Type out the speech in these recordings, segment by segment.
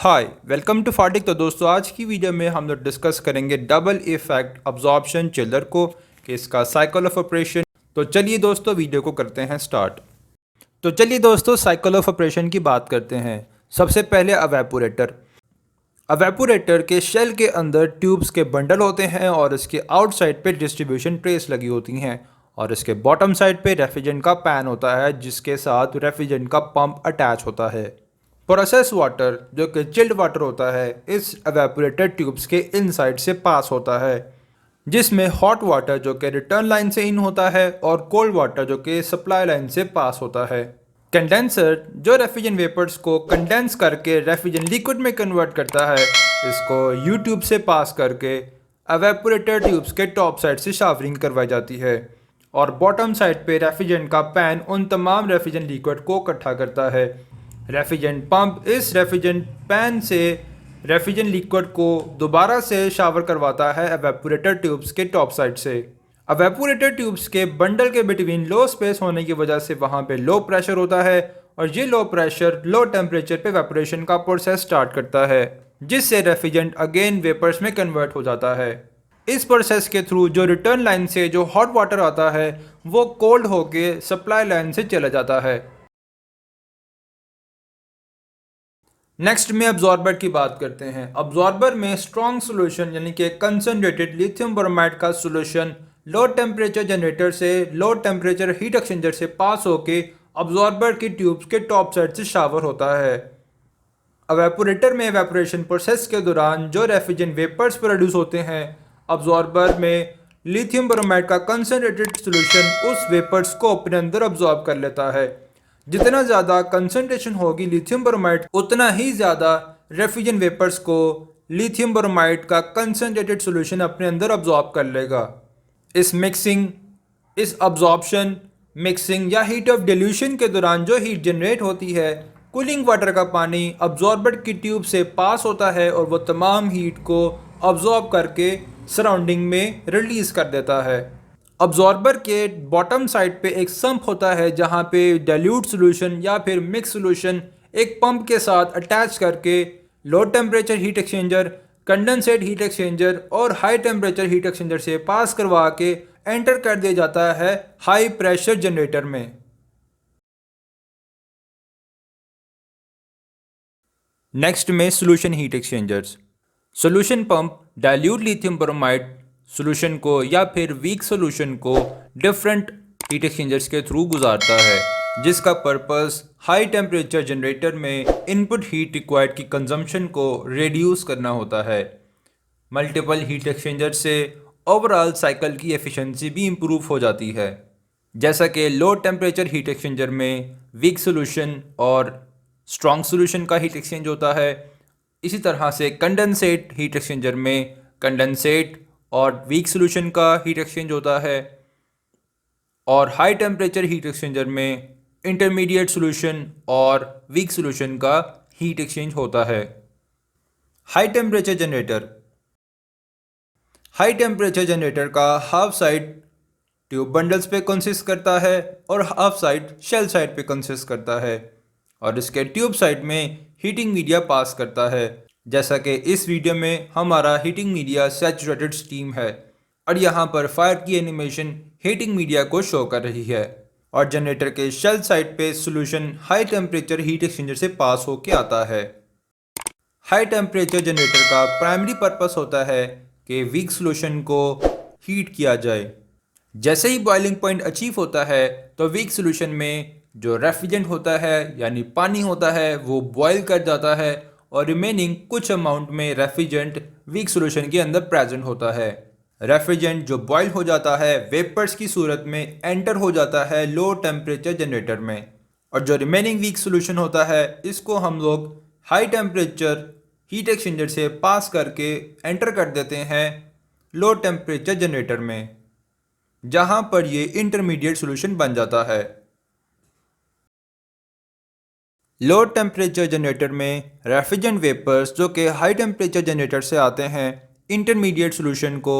Hi welcome to फाटिक। तो दोस्तों आज की वीडियो में हम लोग डिस्कस करेंगे डबल इफेक्ट अब्जॉर्प्शन चिलर को कि इसका साइकिल ऑफ ऑपरेशन। तो चलिए दोस्तों वीडियो को करते हैं स्टार्ट। तो चलिए दोस्तों साइकिल ऑफ ऑपरेशन की बात करते हैं। सबसे पहले अवेपोरेटर। अवेपोरेटर के शेल के अंदर ट्यूब्स के बंडल होते हैं और इसके आउटसाइड पे डिस्ट्रीब्यूशन ट्रेस लगी होती हैं और इसके बॉटम साइड पे रेफ्रिजरेंट का पैन होता है जिसके साथ रेफ्रिजरेंट का पंप अटैच होता है। प्रोसेस वाटर जो कि चिल्ड वाटर होता है इस एवेपोरेटर ट्यूब्स के इनसाइड से पास होता है, जिसमें हॉट वाटर जो कि रिटर्न लाइन से इन होता है और कोल्ड वाटर जो कि सप्लाई लाइन से पास होता है। कंडेंसर जो रेफ्रिजरेंट वेपर्स को कंडेंस करके रेफ्रिजरेंट लिक्विड में कन्वर्ट करता है, इसको यू ट्यूब से पास करके एवेपोरेटर ट्यूब्स के टॉप साइड से शावरिंग करवाई जाती है और बॉटम साइड पे रेफ्रिजरेंट का पैन उन तमाम रेफ्रिजरेंट लिक्विड को इकट्ठा करता है। रेफ्रिजरेंट पंप इस रेफ्रिजरेंट पैन से रेफ्रिजरेंट लिक्विड को दोबारा से शावर करवाता है एवेपोरेटर ट्यूब्स के टॉप साइड से। एवेपोरेटर ट्यूब्स के बंडल के बिटवीन लो स्पेस होने की वजह से वहाँ पे लो प्रेशर होता है और ये लो प्रेशर लो टेम्परेचर पे वेपोरेशन का प्रोसेस स्टार्ट करता है, जिससे रेफ्रिजरेंट अगेन वेपर्स में कन्वर्ट हो जाता है। इस प्रोसेस के थ्रू जो रिटर्न लाइन से जो हॉट वाटर आता है वो कोल्ड होके सप्लाई लाइन से चला जाता है। नेक्स्ट में अब्जॉर्बर की बात करते हैं। अब्जॉर्बर में स्ट्रॉन्ग सोल्यूशन यानी कि कंसनट्रेटेड लिथियम ब्रोमाइड का सोल्यूशन लो टेम्परेचर जनरेटर से लो टेम्परेचर हीट एक्सचेंजर से पास होके अब्जॉर्बर की ट्यूब्स के टॉप साइड से शावर होता है। एवेपोरेटर में एवेपोरेशन प्रोसेस के दौरान जो रेफ्रिजरेंट वेपर्स प्रोड्यूस होते हैं, अब्जॉर्बर में लिथियम ब्रोमाइड का कंसनट्रेटेड सोल्यूशन उस वेपर्स को अपने अंदर अब्जॉर्ब कर लेता है। जितना ज़्यादा कंसंट्रेशन होगी लिथियम ब्रोमाइड उतना ही ज़्यादा रेफ्रिजरेंट वेपर्स को लिथियम ब्रोमाइड का कंसंट्रेटेड सॉल्यूशन अपने अंदर अब्जॉर्ब कर लेगा। इस अब्जॉर्प्शन, मिक्सिंग या हीट ऑफ डिल्यूशन के दौरान जो हीट जनरेट होती है, कूलिंग वाटर का पानी अब्जॉर्बर की ट्यूब से पास होता है और वो तमाम हीट को अब्जॉर्ब करके सराउंडिंग में रिलीज़ कर देता है। अब्जॉर्बर के बॉटम साइड पे एक सम्प होता है जहाँ पे डाइल्यूट सॉल्यूशन या फिर मिक्स सॉल्यूशन एक पंप के साथ अटैच करके low temperature heat exchanger, condensate heat exchanger और हाई टेम्परेचर हीट एक्सचेंजर से पास करवा के एंटर कर दिया जाता है हाई प्रेशर जनरेटर में। नेक्स्ट में solution heat exchangers. Solution pump dilute lithium bromide solution को या फिर वीक सॉल्यूशन को डिफरेंट हीट एक्सचेंजर्स के थ्रू गुजारता है, जिसका पर्पस हाई टेम्परेचर जनरेटर में इनपुट हीट रिक्वायर्ड की कंजम्पशन को रिड्यूस करना होता है। मल्टीपल हीट एक्सचेंजर से ओवरऑल साइकिल की एफिशिएंसी भी इम्प्रूव हो जाती है, जैसा कि लो टेम्परेचर हीट एक्सचेंजर में वीक सॉल्यूशन और स्ट्रॉन्ग सॉल्यूशन का हीट एक्सचेंज होता है। इसी तरह से कंडेंसेट हीट एक्सचेंजर में कंडेंसेट और वीक सॉल्यूशन का हीट एक्सचेंज होता है और हाई टेम्परेचर हीट एक्सचेंजर में इंटरमीडिएट सॉल्यूशन और वीक सॉल्यूशन का हीट एक्सचेंज होता है। हाई टेम्परेचर जनरेटर का हाफ साइड ट्यूब बंडल्स पे कंसिस्ट करता है और हाफ साइड शेल साइड पे कंसिस्ट करता है और इसके ट्यूब साइड में हीटिंग मीडिया पास करता है, जैसा कि इस वीडियो में हमारा हीटिंग मीडिया सैचुरेटेड स्टीम है और यहाँ पर फायर की एनिमेशन हीटिंग मीडिया को शो कर रही है और जनरेटर के शेल साइड पे solution high temperature heat exchanger से पास होके आता है। हाई टेम्परेचर जनरेटर का प्राइमरी पर्पस होता है कि वीक सॉल्यूशन को हीट किया जाए। जैसे ही बॉइलिंग पॉइंट अचीव होता है तो वीक सॉल्यूशन में जो रेफ्रिजरेंट होता है यानी पानी होता है वो बॉयल कर जाता है और रिमेनिंग कुछ अमाउंट में रेफ्रिजरेंट वीक सॉल्यूशन के अंदर प्रेजेंट होता है। रेफ्रिजरेंट जो बॉयल हो जाता है वेपर्स की सूरत में एंटर हो जाता है लो टेम्परेचर जनरेटर में और जो रिमेनिंग वीक सॉल्यूशन होता है इसको हम लोग हाई टेम्परेचर हीट एक्सचेंजर से पास करके एंटर कर देते हैं लो टेम्परेचर जनरेटर में, जहां पर ये इंटरमीडिएट सॉल्यूशन बन जाता है। लो टेम्परेचर जनरेटर में रेफ्रिजरेंट वेपर्स जो कि हाई टेम्परेचर जनरेटर से आते हैं इंटरमीडिएट सॉल्यूशन को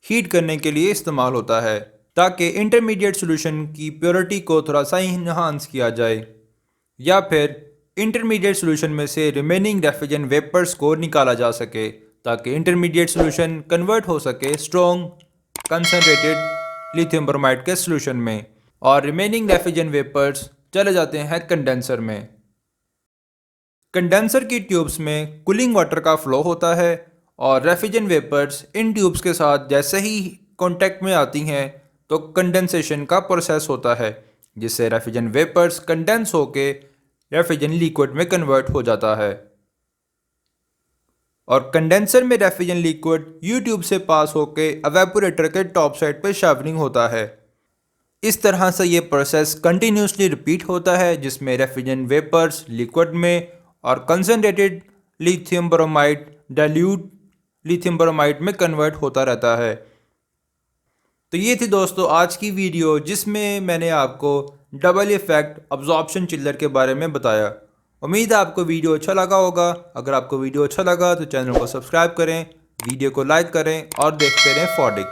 हीट करने के लिए इस्तेमाल होता है, ताकि इंटरमीडिएट सॉल्यूशन की प्योरिटी को थोड़ा सा इन्हांस किया जाए या फिर इंटरमीडिएट सोल्यूशन में से रिमेनिंग रेफ्रिजरेंट वेपर्स को निकाला जा सके, ताकि इंटरमीडिएट सोल्यूशन कन्वर्ट हो सके स्ट्रॉन्ग कंसनट्रेटेड लिथियम ब्रोमाइड के सोल्यूशन में, और रिमेनिंग रेफ्रिजरेंट वेपर्स चले जाते हैं कंडेंसर में। कंडेंसर की ट्यूब्स में कूलिंग वाटर का फ्लो होता है और रेफ्रिजरेंट वेपर्स इन ट्यूब्स के साथ जैसे ही कांटेक्ट में आती हैं तो कंडेंसेशन का प्रोसेस होता है, जिससे रेफ्रिजरेंट वेपर्स कंडेंस होके रेफ्रिजरेंट लिक्विड में कन्वर्ट हो जाता है। और कंडेंसर में रेफ्रिजरेंट लिक्विड यू ट्यूब से पास होके एवेपोरेटर के टॉप साइड पे शावरिंग होता है। इस तरह से ये प्रोसेस कंटिन्यूसली रिपीट होता है, जिसमें रेफ्रिजरेंट वेपर्स लिक्विड में और concentrated lithium bromide dilute lithium bromide में कन्वर्ट होता रहता है। तो ये थी दोस्तों आज की वीडियो, जिसमें मैंने आपको डबल इफेक्ट अब्जॉर्प्शन चिलर के बारे में बताया। उम्मीद है आपको वीडियो अच्छा लगा होगा। अगर आपको वीडियो अच्छा लगा तो चैनल को सब्सक्राइब करें, वीडियो को लाइक करें और देखते रहें फॉडिक।